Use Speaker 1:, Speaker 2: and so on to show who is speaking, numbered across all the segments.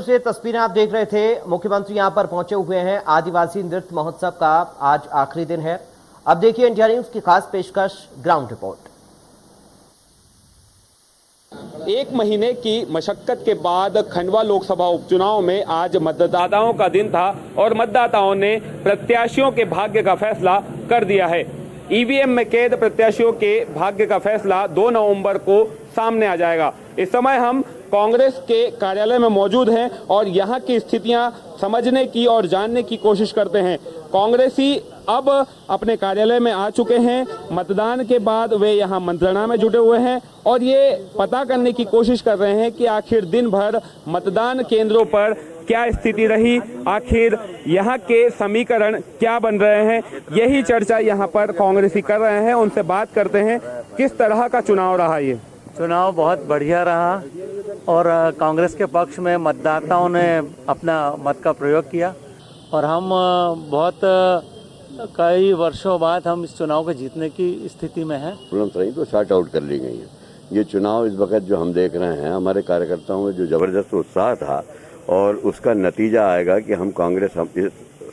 Speaker 1: से तस्वीरें आप देख रहे थे। मुख्यमंत्री यहां पर पहुंचे हुए हैं। आदिवासी नृत्य महोत्सव का आज आखिरी दिन है। अब देखिए इंडिया न्यूज की खास पेशकश, ग्राउंड रिपोर्ट।
Speaker 2: एक महीने की मशक्कत के बाद खंडवा लोकसभा उपचुनाव में आज मतदाताओं का दिन था और मतदाताओं ने प्रत्याशियों के भाग्य का फैसला कर दिया है। ईवीएम में कैद प्रत्याशियों के भाग्य का फैसला 2 नवंबर को सामने आ जाएगा। इस समय हम कांग्रेस के कार्यालय में मौजूद हैं और यहां की स्थितियां समझने की और जानने की कोशिश करते हैं। कांग्रेसी अब अपने कार्यालय में आ चुके हैं। मतदान के बाद वे यहां मंत्रणा में जुटे हुए हैं और ये पता करने की कोशिश कर रहे हैं कि आखिर दिन भर मतदान केंद्रों पर क्या स्थिति रही, आखिर यहाँ के समीकरण क्या बन रहे हैं। यही चर्चा यहाँ पर कांग्रेसी कर रहे हैं। उनसे बात करते हैं किस तरह का चुनाव रहा। ये
Speaker 3: चुनाव बहुत बढ़िया रहा और कांग्रेस के पक्ष में मतदाताओं ने अपना मत का प्रयोग किया और हम बहुत कई वर्षों बाद हम इस चुनाव को जीतने की स्थिति में हैं।
Speaker 4: प्रॉब्लम्स रही तो शॉर्ट आउट कर ली गई है। ये चुनाव इस वक्त जो हम देख रहे हैं, हमारे कार्यकर्ताओं में जो जबरदस्त उत्साह था और उसका नतीजा आएगा कि हम कांग्रेस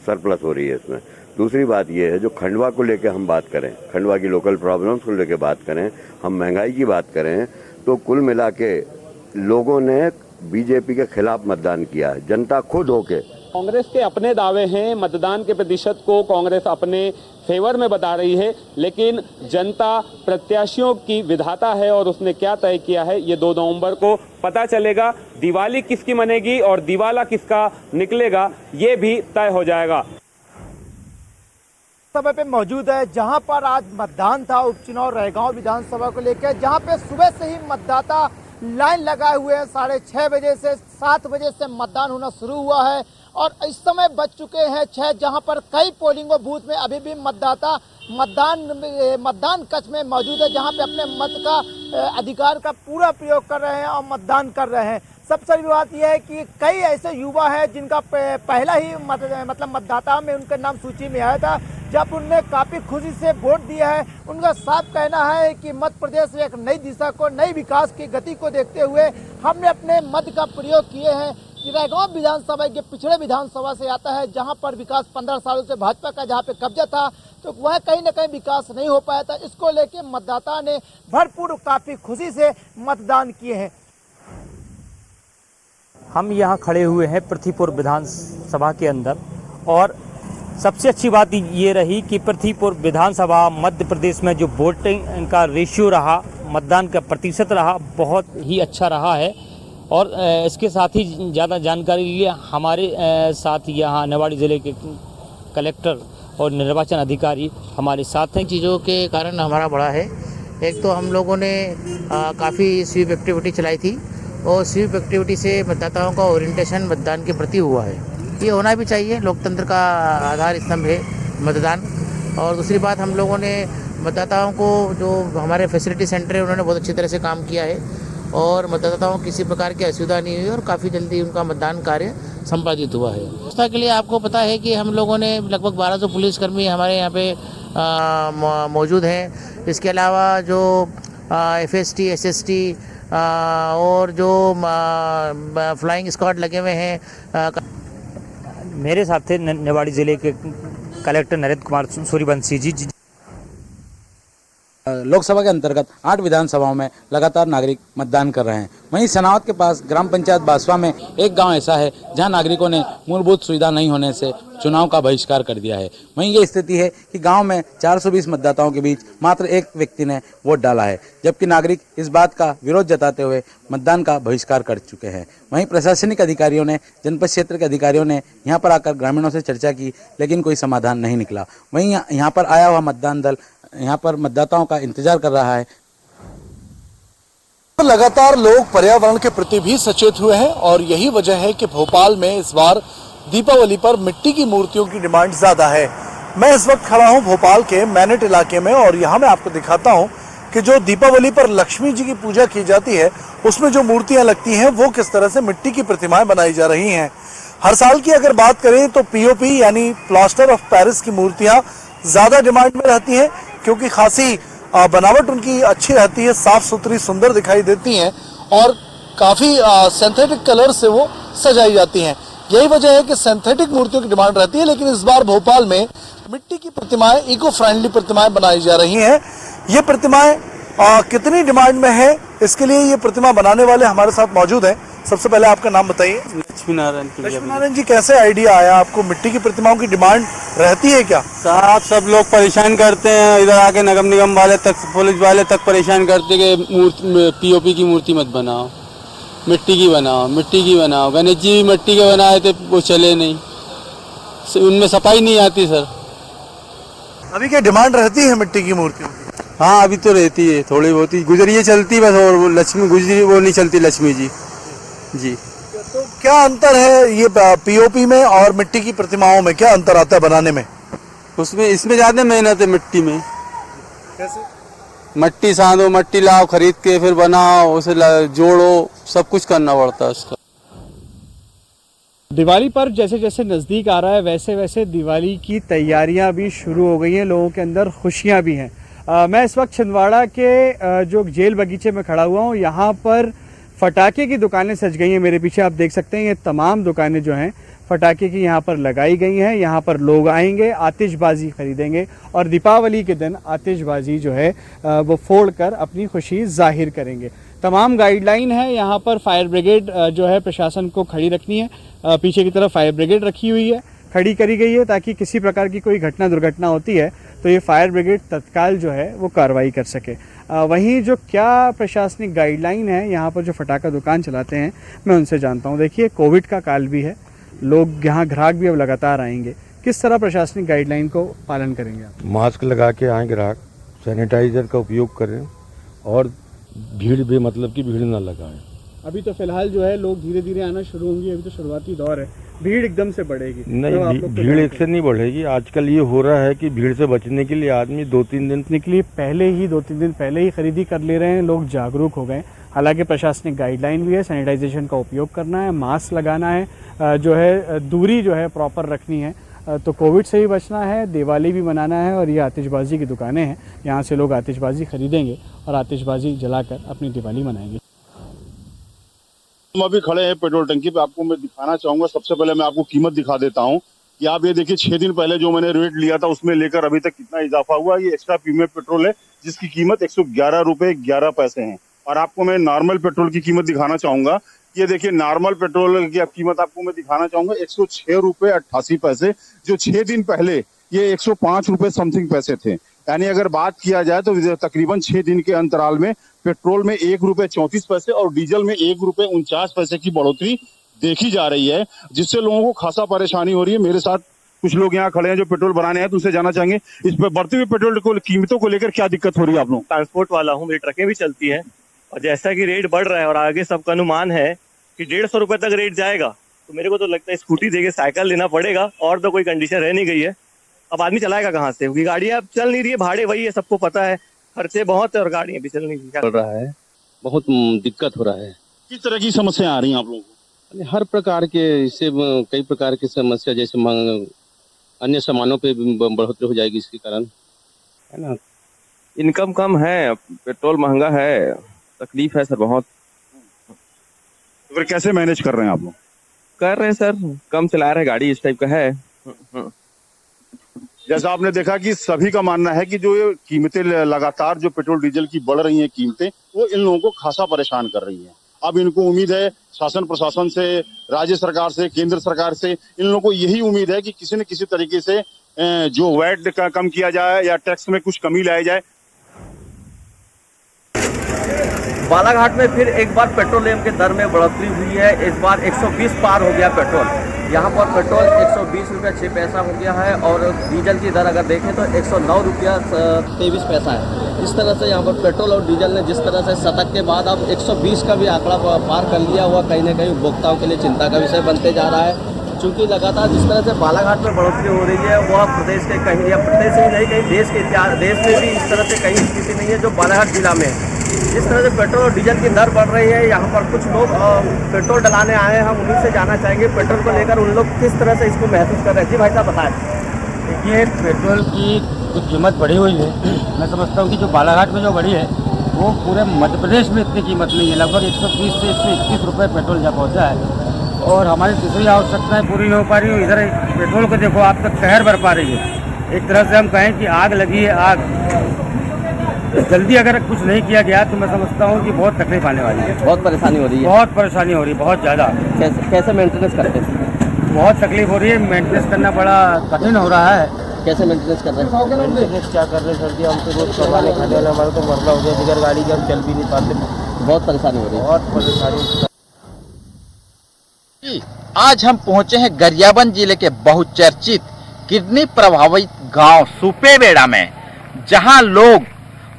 Speaker 4: सरप्लस हो रही है इसमें। दूसरी बात ये है, जो खंडवा को लेकर हम बात करें, खंडवा की लोकल प्रॉब्लम्स को लेकर बात करें, हम महंगाई की बात करें, तो कुल मिला के लोगों ने बीजेपी के खिलाफ मतदान किया है, जनता खुद होके।
Speaker 2: कांग्रेस के अपने दावे हैं, मतदान के प्रतिशत को कांग्रेस अपने फेवर में बता रही है, लेकिन जनता प्रत्याशियों की विधाता है और उसने क्या तय किया है ये 2 नवंबर को पता चलेगा। दिवाली किसकी मनेगी और दिवाला किसका निकलेगा ये भी तय हो जाएगा।
Speaker 5: सभा पे मौजूद है जहां पर आज मतदान था उपचुनाव रैगांव विधानसभा को लेकर, जहां पे सुबह से ही मतदाता लाइन लगाए हुए हैं। 6:30 बजे से 7 बजे से मतदान होना शुरू हुआ है और इस समय बज चुके हैं 6, जहां पर कई पोलिंग बूथ में अभी भी मतदाता मतदान कक्ष में मौजूद है, जहां पे अपने मत का अधिकार का पूरा प्रयोग कर रहे हैं और मतदान कर रहे हैं। सबसे बड़ी बात यह है कि कई ऐसे युवा हैं जिनका पहला ही मतलब मतदाता में उनका नाम सूची में आया था, जब उनने काफ़ी खुशी से वोट दिया है। उनका साफ कहना है कि मध्य प्रदेश एक नई दिशा को, नई विकास की गति को देखते हुए हमने अपने मत का प्रयोग किए हैं। रैगांव विधानसभा के पिछड़े विधानसभा से आता है, जहां पर विकास 15 सालों से भाजपा का जहां पे कब्जा था, तो वह कहीं न कहीं विकास नहीं हो पाया था। इसको लेके मतदाता ने भरपूर काफ़ी खुशी से मतदान किए हैं।
Speaker 3: हम यहाँ खड़े हुए हैं पृथ्वीपुर विधानसभा के अंदर और सबसे अच्छी बात ये रही कि पृथ्वीपुर विधानसभा मध्य प्रदेश में जो वोटिंग का रेशियो रहा, मतदान का प्रतिशत रहा, बहुत ही अच्छा रहा है। और इसके साथ ही ज़्यादा जानकारी लिए हमारे साथ यहाँ निवाड़ी ज़िले के कलेक्टर और निर्वाचन अधिकारी हमारे साथ हैं।
Speaker 6: चीज़ों के कारण हमारा बढ़ा है। एक तो हम लोगों ने काफ़ी स्वीप एक्टिविटी चलाई थी और स्वीप एक्टिविटी से मतदाताओं का ओरिएंटेशन मतदान के प्रति हुआ है। ये होना भी चाहिए, लोकतंत्र का आधार स्तंभ है मतदान। और दूसरी बात, हम लोगों ने मतदाताओं को जो हमारे फैसिलिटी सेंटर है उन्होंने बहुत अच्छी तरह से काम किया है और मतदाताओं को किसी प्रकार की असुविधा नहीं हुई और काफ़ी जल्दी उनका मतदान कार्य संपादित हुआ है। व्यवस्था के लिए आपको पता है कि हम लोगों ने लगभग 1200 पुलिसकर्मी हमारे यहाँ पे मौजूद हैं। इसके अलावा जो FST, SST और जो फ्लाइंग स्क्वाड लगे हुए हैं।
Speaker 3: मेरे साथ थे निवाड़ी ज़िले के कलेक्टर नरेंद्र कुमार सूर्यवंशी जी।
Speaker 7: लोकसभा के अंतर्गत 8 विधानसभाओं में लगातार नागरिक मतदान कर रहे हैं। वहीं सनावत के पास ग्राम पंचायत बासवा में एक गांव ऐसा है जहां नागरिकों ने मूलभूत सुविधा नहीं होने से चुनाव का बहिष्कार कर दिया है। वहीं ये स्थिति है कि गांव में 420 मतदाताओं के बीच मात्र एक व्यक्ति ने वोट डाला है, जबकि नागरिक इस बात का विरोध जताते हुए मतदान का बहिष्कार कर चुके हैं। वहीं प्रशासनिक अधिकारियों ने, जनपद क्षेत्र के अधिकारियों ने यहाँ पर आकर ग्रामीणों से चर्चा की, लेकिन कोई समाधान नहीं निकला। वहीं यहाँ पर आया हुआ मतदान दल यहाँ पर मतदाताओं का इंतजार कर रहा है।
Speaker 8: लगातार लोग पर्यावरण के प्रति भी सचेत हुए हैं और यही वजह है कि भोपाल में इस बार दीपावली पर मिट्टी की मूर्तियों की डिमांड ज्यादा है। मैं इस वक्त खड़ा हूं भोपाल के मैनेट इलाके में और यहाँ मैं आपको दिखाता हूं कि जो दीपावली पर लक्ष्मी जी की पूजा की जाती है उसमें जो मूर्तियां लगती हैं वो किस तरह से मिट्टी की प्रतिमाएं बनाई जा रही हैं। हर साल की अगर बात करें तो POP यानी प्लास्टर ऑफ पेरिस की मूर्तियां ज्यादा डिमांड में रहती हैं, क्योंकि खासी बनावट उनकी अच्छी रहती है, साफ सुथरी सुंदर दिखाई देती हैं और काफ़ी सिंथेटिक कलर से वो सजाई जाती हैं। यही वजह है कि सिंथेटिक मूर्तियों की डिमांड रहती है, लेकिन इस बार भोपाल में मिट्टी की प्रतिमाएं, इको फ्रेंडली प्रतिमाएं बनाई जा रही हैं। ये प्रतिमाएं कितनी डिमांड में है, इसके लिए ये प्रतिमा बनाने वाले हमारे साथ मौजूद हैं। सबसे पहले आपका नाम बताइए।
Speaker 9: लक्ष्मी
Speaker 8: नारायण जी, कैसे आइडिया आया आपको? मिट्टी की प्रतिमाओं की डिमांड रहती है क्या?
Speaker 9: साहब सब लोग परेशान करते हैं, इधर आके नगर निगम वाले तक, पुलिस वाले तक परेशान करते कि मूर्ति पीओपी की मूर्ति मत बनाओ, मिट्टी की बनाओ, मिट्टी की बनाओ। गणेश जी भी मिट्टी के बनाए थे, वो चले नहीं, उनमें सफाई नहीं आती सर।
Speaker 8: अभी क्या डिमांड रहती है मिट्टी की मूर्तियों की?
Speaker 9: हाँ अभी तो रहती है, थोड़ी बहुत ही गुजरिए चलती बस, और वो लक्ष्मी गुजरी वो नहीं चलती लक्ष्मी जी जी।
Speaker 8: तो क्या अंतर है ये पीओपी में और मिट्टी की प्रतिमाओं में? क्या अंतर आता है बनाने में?
Speaker 9: उसमें इसमें ज़्यादा मेहनत है मिट्टी में।
Speaker 8: कैसे?
Speaker 9: मट्टी सानो, मट्टी लाओ खरीद के, फिर बनाओ, उसे जोड़ो, सब कुछ करना पड़ता है उसका।
Speaker 5: दिवाली पर्व जैसे जैसे नज़दीक आ रहा है, वैसे वैसे दिवाली की तैयारियां भी शुरू हो गई हैं, लोगों के अंदर खुशियां भी हैं। मैं इस वक्त छिंदवाड़ा के जो जेल बगीचे में खड़ा हुआ हूँ। यहाँ पर फटाके की दुकानें सज गई हैं। मेरे पीछे आप देख सकते हैं, ये तमाम दुकानें जो हैं फटाके की यहाँ पर लगाई गई हैं। यहाँ पर लोग आएंगे, आतिशबाजी खरीदेंगे और दीपावली के दिन आतिशबाजी जो है वो फोड़कर अपनी खुशी जाहिर करेंगे। तमाम गाइडलाइन है यहाँ पर। फायर ब्रिगेड जो है प्रशासन को खड़ी रखनी है। पीछे की तरफ फायर ब्रिगेड रखी हुई है, खड़ी करी गई है, ताकि किसी प्रकार की कोई घटना दुर्घटना होती है तो ये फायर ब्रिगेड तत्काल जो है वो कार्रवाई कर सके। वहीं जो क्या प्रशासनिक गाइडलाइन है यहाँ पर जो फटाखा दुकान चलाते हैं, मैं उनसे जानता हूँ। देखिए, कोविड का काल भी है, लोग यहाँ ग्राहक भी अब लगातार आएंगे। किस तरह प्रशासनिक गाइडलाइन को पालन करेंगे आप?
Speaker 10: मास्क लगा के आए ग्राहक, सैनिटाइजर का उपयोग करें और भीड़ भी मतलब कि भीड़ ना लगाएं।
Speaker 5: अभी तो फिलहाल जो है लोग धीरे धीरे आना शुरू होंगे, अभी तो शुरुआती दौर है, भीड़ एकदम से बढ़ेगी?
Speaker 10: नहीं, भीड़ एक से नहीं बढ़ेगी। आजकल ये हो रहा है कि भीड़ से बचने के लिए आदमी 2-3 दिन
Speaker 5: निकली पहले ही 2-3 दिन पहले ही खरीदी कर ले रहे हैं, लोग जागरूक हो गए। हालांकि प्रशासनिक गाइडलाइन भी है, सैनिटाइजेशन का उपयोग करना है, मास्क लगाना है, जो है दूरी जो है प्रॉपर रखनी है, तो कोविड से ही बचना है, दिवाली भी मनाना है। और ये आतिशबाजी की दुकानें हैं, यहाँ से लोग आतिशबाजी खरीदेंगे और आतिशबाजी जलाकर अपनी दिवाली मनाएंगे।
Speaker 11: हम अभी खड़े हैं पेट्रोल टंकी पे, आपको मैं दिखाना चाहूंगा। सबसे पहले मैं आपको कीमत दिखा देता हूं कि आप ये देखिए, 6 दिन पहले जो मैंने रेट लिया था उसमें लेकर अभी तक कितना इजाफा हुआ। ये एक्स्ट्रा प्रीमियम पेट्रोल है जिसकी कीमत 111 रुपए 11 पैसे है। और आपको मैं नॉर्मल पेट्रोल की कीमत दिखाना चाहूंगा। ये देखिए, नॉर्मल पेट्रोल की कीमत आपको मैं दिखाना चाहूंगा 106 रुपए 88 पैसे, जो 6 दिन पहले ये 105 रुपए समथिंग पैसे थे। यानी अगर बात किया जाए तो तकरीबन 6 दिन के अंतराल में पेट्रोल में 1 रुपए 34 पैसे और डीजल में 1 रुपए 49 पैसे की बढ़ोतरी देखी जा रही है, जिससे लोगों को खासा परेशानी हो रही है। मेरे साथ कुछ लोग यहाँ खड़े हैं जो पेट्रोल बनाने हैं, तो उनसे जानना चाहेंगे इस पर बढ़ती हुई पेट्रोल को कीमतों को लेकर क्या दिक्कत हो रही है आप लोग?
Speaker 12: ट्रांसपोर्ट वाला हूँ, मेरी ट्रकें भी चलती हैं, और जैसा कि रेट बढ़ रहा है और आगे सबका अनुमान है कि 150 रुपए तक रेट जाएगा, तो मेरे को तो लगता है स्कूटी देके साइकिल लेना पड़ेगा। और तो कोई कंडीशन रह नहीं गई है। अब आदमी चलाएगा कहाँ से, क्योंकि गाड़ियाँ अब चल नहीं रही है, भाड़े वही है, सबको पता है, खर्चे बहुत है और गाड़ियाँ भी चल नहीं रही।
Speaker 13: चल रहा है, बहुत दिक्कत हो रहा है।
Speaker 11: किस तरह की समस्या आ रही है आप लोगों को?
Speaker 13: हर प्रकार के, इससे कई प्रकार की समस्या, जैसे अन्य सामानों पे बढ़ोतरी हो जाएगी इसके कारण,
Speaker 12: है ना। इनकम कम है, पेट्रोल महंगा है, तकलीफ है सर बहुत।
Speaker 11: तो फिर कैसे मैनेज कर रहे हैं आप लोग?
Speaker 12: कर रहे हैं सर, कम चला रहे हैं, गाड़ी इस टाइप का है।
Speaker 11: जैसा आपने देखा कि सभी का मानना है कि जो ये कीमतें लगातार जो पेट्रोल डीजल की बढ़ रही हैं कीमतें, वो इन लोगों को खासा परेशान कर रही हैं। अब इनको उम्मीद है शासन प्रशासन से, राज्य सरकार से, केंद्र सरकार से, इन लोगों को यही उम्मीद है कि किसी न किसी तरीके से जो वैट का कम किया जाए या टैक्स में कुछ कमी लाई जाए।
Speaker 1: बालाघाट में फिर एक बार पेट्रोलियम के दर में बढ़ोतरी हुई है। इस बार 120 पार हो गया पेट्रोल। यहाँ पर पेट्रोल 120 रुपया 6 पैसा हो गया है और डीजल की दर अगर देखें तो 109 रुपया 23 पैसा है। इस तरह से यहाँ पर पेट्रोल और डीजल ने जिस तरह से शतक के बाद अब 120 का भी आंकड़ा पार कर लिया हुआ, कहीं ना कहीं उपभोक्ताओं के लिए चिंता का विषय बनते जा रहा है। चूँकि लगातार जिस तरह से बालाघाट में बढ़ोतरी हो रही है, वह प्रदेश के कहीं, या प्रदेश ही नहीं, कहीं देश के इतिहास, देश में भी इस तरह से कहीं स्थिति नहीं है जो बालाघाट जिला में है। जिस तरह से पेट्रोल और डीजल की दर बढ़ रही है, यहाँ पर कुछ लोग पेट्रोल डलाने आए हैं, हम उन्हीं से जानना चाहेंगे पेट्रोल को लेकर उन लोग किस तरह से इसको महसूस कर रहे हैं। जी भाई साहब बताएं।
Speaker 3: देखिए, पेट्रोल की कुछ कीमत बढ़ी हुई है। मैं समझता हूँ कि जो बालाघाट में जो बढ़ी है वो पूरे मध्य प्रदेश में इतनी कीमत नहीं है। लगभग 120 से 121 रुपये पेट्रोल जब पहुँचा है और हमारी दूसरी आवश्यकताएं पूरी नहीं हो पा रही हो। इधर पेट्रोल को देखो आप तक कहर बर पा रही है। एक तरह से हम कहें कि आग लगी है, आग। जल्दी अगर कुछ नहीं किया गया तो मैं समझता हूँ कि बहुत तकलीफ आने वाली है।
Speaker 1: बहुत परेशानी हो रही है।
Speaker 3: बहुत परेशानी हो रही है, बहुत ज़्यादा।
Speaker 1: कैसे मेंटेनेंस करते हैं?
Speaker 3: बहुत तकलीफ हो रही है, मेंटेनेंस करना बड़ा कठिन हो रहा है।
Speaker 1: कैसे मेंटेनेंस कर रहे हैं?
Speaker 3: मेंटेनेंस क्या कर रहे हैं सर जी, हमसे रोज कमाने खाने वाले हमारे तो मरना हो गया, बगैर गाड़ी के हम चल भी नहीं पाते।
Speaker 1: बहुत परेशानी हो रही है।
Speaker 3: बहुत परेशानी।
Speaker 14: आज हम पहुंचे हैं गरियाबंद जिले के बहुचर्चित किडनी प्रभावित गांव सुपेबेड़ा में, जहां लोग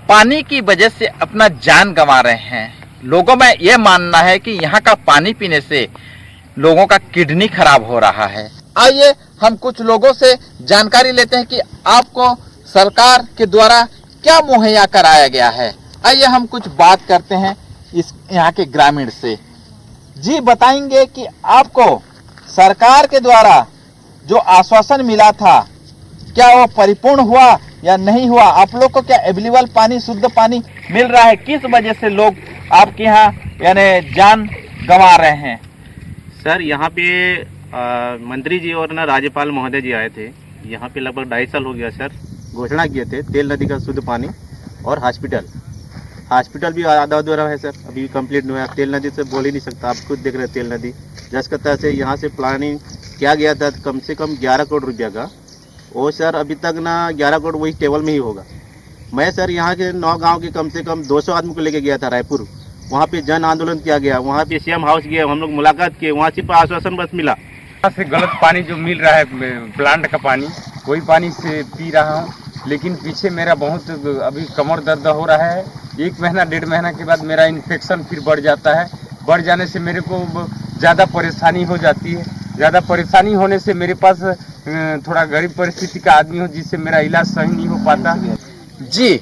Speaker 14: पानी की वजह से अपना जान गंवा रहे हैं। लोगों में यह मानना है कि यहाँ का पानी पीने से लोगों का किडनी खराब हो रहा है। आइए हम कुछ लोगों से जानकारी लेते हैं कि आपको सरकार के द्वारा क्या मुहैया कराया गया है। आइए हम कुछ बात करते हैं इस यहाँ के ग्रामीण से। जी बताएंगे कि आपको सरकार के द्वारा जो आश्वासन मिला था क्या वो परिपूर्ण हुआ या नहीं हुआ? आप लोग को क्या अवेलेबल पानी, शुद्ध पानी मिल रहा है? किस वजह से लोग आपके यहाँ यानी जान गंवा रहे हैं?
Speaker 13: सर यहाँ पे मंत्री जी और ना राज्यपाल महोदय जी आए थे। यहाँ पे लगभग 2.5 साल हो गया सर। घोषणा किए थे तेल नदी का शुद्ध पानी और हॉस्पिटल भी आधा अधूरा है सर, अभी कंप्लीट नहीं हुआ। तेल नदी से बोल ही नहीं सकता, आप खुद देख रहे हैं तेल नदी। जिस तरह से यहाँ से प्लानिंग किया गया था कम से कम 11 करोड़ रुपया का, वो सर अभी तक ना 11 करोड़ वही टेबल में ही होगा। मैं सर यहाँ के 9 गांव के कम से कम 200 आदमी को लेके गया था रायपुर। वहाँ पे जन आंदोलन किया गया, वहाँ पे सीएम हाउस गए, हम लोग मुलाकात किए, वहाँ सिर्फ आश्वासन बस मिला।
Speaker 2: यहाँ से गलत पानी जो मिल रहा है प्लांट का पानी, वही पानी से पी रहा हूँ। लेकिन पीछे मेरा बहुत अभी कमर दर्द हो रहा है। 1 महीना 1.5 महीना के बाद मेरा इन्फेक्शन फिर बढ़ जाता है। बढ़ जाने से मेरे को ज़्यादा परेशानी हो जाती है। ज़्यादा परेशानी होने से मेरे पास थोड़ा गरीब परिस्थिति का आदमी हो, जिससे मेरा इलाज सही नहीं हो पाता।
Speaker 14: जी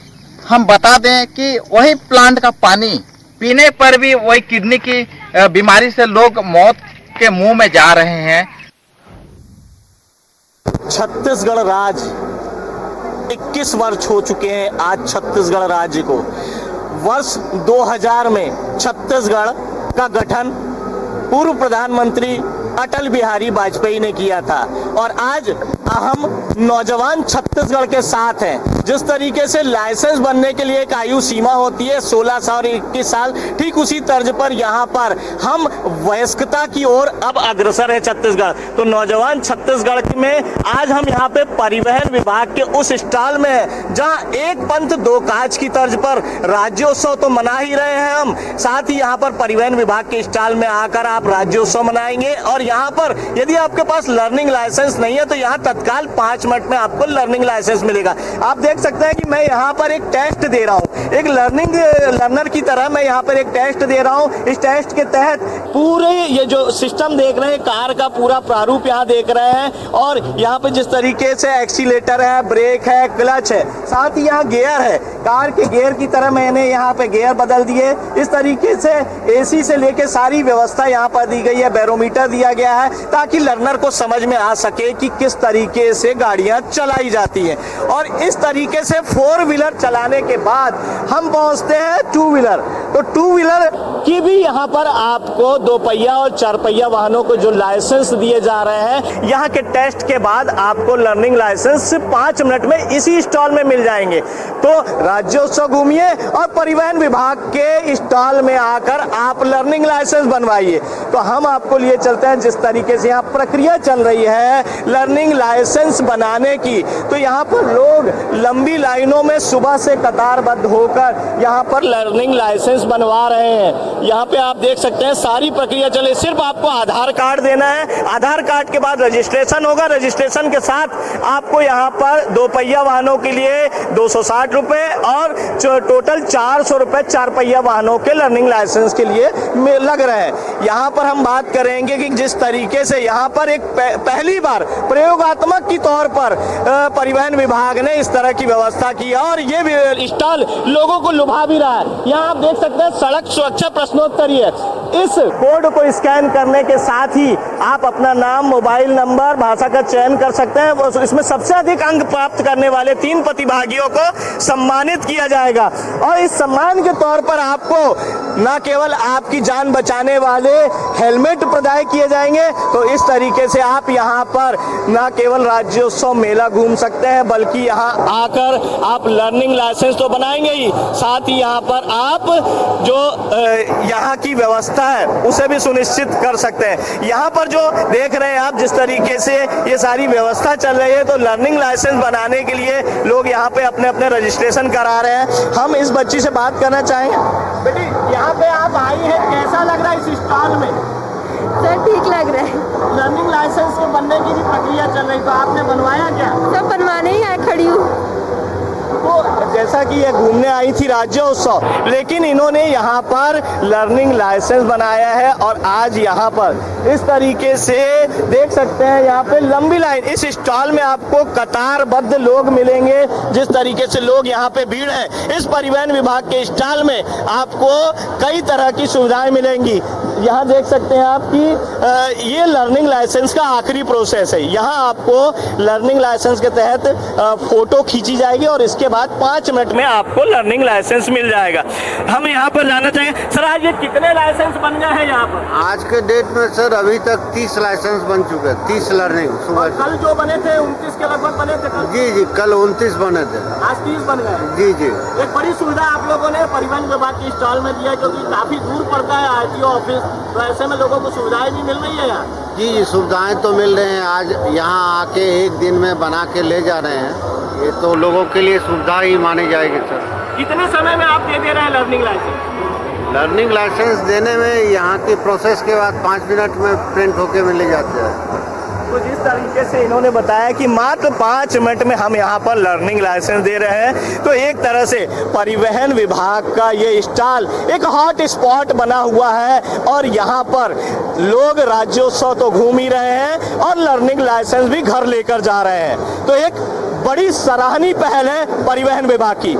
Speaker 14: हम बता दें कि वही प्लांट का पानी पीने पर भी वही किडनी की बीमारी से लोग मौत के मुंह में जा रहे हैं।
Speaker 15: छत्तीसगढ़ राज्य 21 वर्ष हो चुके हैं आज छत्तीसगढ़ राज्य को। वर्ष 2000 में छत्तीसगढ़ का गठन पूर्व प्रधानमंत्री अटल बिहारी वाजपेयी ने किया था और आज हम नौजवान छत्तीसगढ़ के साथ हैं। जिस तरीके से लाइसेंस बनने के लिए एक आयु सीमा होती है 16 साल और 21 साल, ठीक उसी तर्ज पर यहाँ पर हम वयस्कता की ओर अब अग्रसर है छत्तीसगढ़। तो नौजवान छत्तीसगढ़ में आज हम यहाँ पे परिवहन विभाग के उस स्टॉल में हैं जहाँ एक पंथ दो काज की तर्ज पर राज्योत्सव तो मना ही रहे हैं हम, साथ ही यहाँ पर परिवहन विभाग के स्टॉल में आकर आप राज्योत्सव मनाएंगे। और यहाँ पर यदि आपके पास लर्निंग लाइसेंस नहीं है तो यहाँ तत्काल 5 मिनट में आपको लर्निंग लाइसेंस मिलेगा। आप देख सकते हैं कि मैं यहाँ पर एक टेस्ट दे रहा हूँ, एक लर्नर की तरह मैं यहाँ पर एक टेस्ट दे रहा हूँ। इस टेस्ट के तहत पूरे ये जो सिस्टम देख रहे हैं, कार का पूरा प्रारूप यहाँ देख रहे हैं और यहाँ पे जिस तरीके से एक्सीलेटर है, ब्रेक है, क्लच है, साथ ही यहाँ गियर है। कार के गियर की तरह मैंने यहाँ पे गियर बदल दिए। इस तरीके से एसी से लेके सारी व्यवस्था यहाँ पर दी गई है, बैरोमीटर दिया गया है ताकि लर्नर को समझ में आ सके कि किस तरीके से गाड़ियां चलाई जाती हैं। और इस तरीके से 4 व्हीलर चलाने के बाद हम पहुंचते हैं 2 व्हीलर। तो 2 व्हीलर की भी यहाँ पर आपको 2 पहिया और 4 पहिया वाहनों को जो लाइसेंस दिए जा रहे हैं, यहाँ के टेस्ट के बाद आपको लर्निंग लाइसेंस 5 मिनट में इसी स्टॉल में मिल जाएंगे। तो राज्योत्सव घूमिए और परिवहन विभाग के स्टॉल में आकर आप लर्निंग लाइसेंस बनवाइए। तो हम आपको लिए चलते हैं जिस तरीके से यहाँ प्रक्रिया चल रही है लर्निंग लाइसेंस बनाने की। तो यहाँ पर लोग लंबी लाइनों में सुबह से कतारबद्ध होकर यहाँ पर लर्निंग लाइसेंस बनवा रहे हैं। यहाँ पे आप देख सकते हैं सारी प्रक्रिया चले। सिर्फ आपको आधार कार्ड देना है, आधार कार्ड के बाद रजिस्ट्रेशन होगा, रजिस्ट्रेशन के साथ आपको यहाँ पर 2 पहिया वाहनों के लिए 260 रुपए और टोटल 400 रुपए 4 पहिया वाहनों के लर्निंग लाइसेंस के लिए लग रहे हैं। यहाँ पर हम बात करेंगे कि जिस तरीके से यहाँ पर एक पहली बार प्रयोगात्मक की तौर पर परिवहन विभाग ने इस तरह की की व्यवस्था की है और ये स्टॉल लोगों को लुभा भी रहा है। यहाँ आप देख सकते हैं सड़क सुरक्षा प्रश्नोत्तरी है। इस कोड को स्कैन करने के साथ ही आप अपना नाम, मोबाइल नंबर, भाषा का चयन कर सकते हैं। इसमें सबसे अधिक अंक प्राप्त करने वाले 3 प्रतिभागियों को सम्मानित किया जाएगा और इस सम्मान के तौर पर आपको न केवल आपकी जान बचाने वाले हेलमेट प्रदान किए जाएंगे, तो इस तरीके से आप यहाँ पर न केवल राज्योत्सव मेला घूम सकते हैं बल्कि यहाँ आकर आप लर्निंग लाइसेंस तो बनाएंगे ही, साथ ही यहाँ पर आप जो यहाँ की व्यवस्था है उसे भी सुनिश्चित कर सकते हैं। यहाँ पर जो देख रहे हैं आप जिस तरीके से ये सारी व्यवस्था चल रही है, तो लर्निंग लाइसेंस बनाने के लिए लोग यहाँ पे अपने अपने रजिस्ट्रेशन करा रहे हैं। हम इस बच्ची से बात करना चाहेंगे। बेटी, यहाँ पे आप आई हैं, कैसा लग रहा है इस स्टॉल में?
Speaker 16: सर ठीक लग रहा है।
Speaker 15: लर्निंग लाइसेंस के बनने की भी प्रक्रिया चल रही, तो आपने बनवाया क्या?
Speaker 16: सब बनवाने ही आए, खड़ी हूँ।
Speaker 15: तो जैसा कि ये घूमने आई थी राज्योत्सव, लेकिन इन्होंने यहाँ पर लर्निंग लाइसेंस बनाया है और आज यहाँ पर इस तरीके से देख सकते हैं यहाँ पे लंबी लाइन। इस स्टॉल में आपको कतारबद्ध लोग मिलेंगे, जिस तरीके से लोग यहाँ पे भीड़ है। इस परिवहन विभाग के स्टॉल में आपको कई तरह की सुविधाएं मिलेंगी। यहाँ देख सकते हैं आप कि ये लर्निंग लाइसेंस का आखिरी प्रोसेस है। यहाँ आपको लर्निंग लाइसेंस के तहत फोटो खींची जाएगी और इसके बाद 5 मिनट में आपको लर्निंग लाइसेंस मिल जाएगा। हम यहाँ पर जानना चाहेंगे सर, आज ये कितने लाइसेंस बन गए हैं यहाँ पर?
Speaker 17: आज के डेट में सर अभी तक 30 लाइसेंस बन चुके हैं, 30 लर्निंग सुबह।
Speaker 15: कल जो बने थे 29 के लगभग बने थे कल?
Speaker 17: जी, कल 29 बने थे,
Speaker 15: आज 30 बन गए।
Speaker 17: जी।
Speaker 15: एक बड़ी सुविधा आप लोगों ने परिवहन विभाग के स्टॉल में दिया, क्योंकि काफी दूर पड़ता है आरटीओ ऑफिस, तो ऐसे में लोगों को सुविधाएं भी मिल रही है यहाँ।
Speaker 17: जी, सुविधाएं तो मिल रहे हैं। आज यहाँ आके एक दिन में बना के ले जा रहे हैं, ये तो लोगों के लिए सुविधा ही मानी जाएगी सर।
Speaker 15: कितने समय में आप दे रहे हैं लर्निंग लाइसेंस?
Speaker 17: लर्निंग लाइसेंस देने में यहाँ की प्रोसेस के बाद 5 मिनट में प्रिंट होके मिल जाते हैं।
Speaker 15: तो जिस तरीके से इन्होंने बताया कि मात्र 5 मिनट में हम यहाँ पर लर्निंग लाइसेंस दे रहे हैं, तो एक तरह से परिवहन विभाग का ये स्टॉल एक हॉट स्पॉट बना हुआ है और यहाँ पर लोग राज्योत्सव तो घूम ही रहे हैं और लर्निंग लाइसेंस भी घर लेकर जा रहे हैं। तो एक बड़ी सराहनीय पहल है परिवहन विभाग की।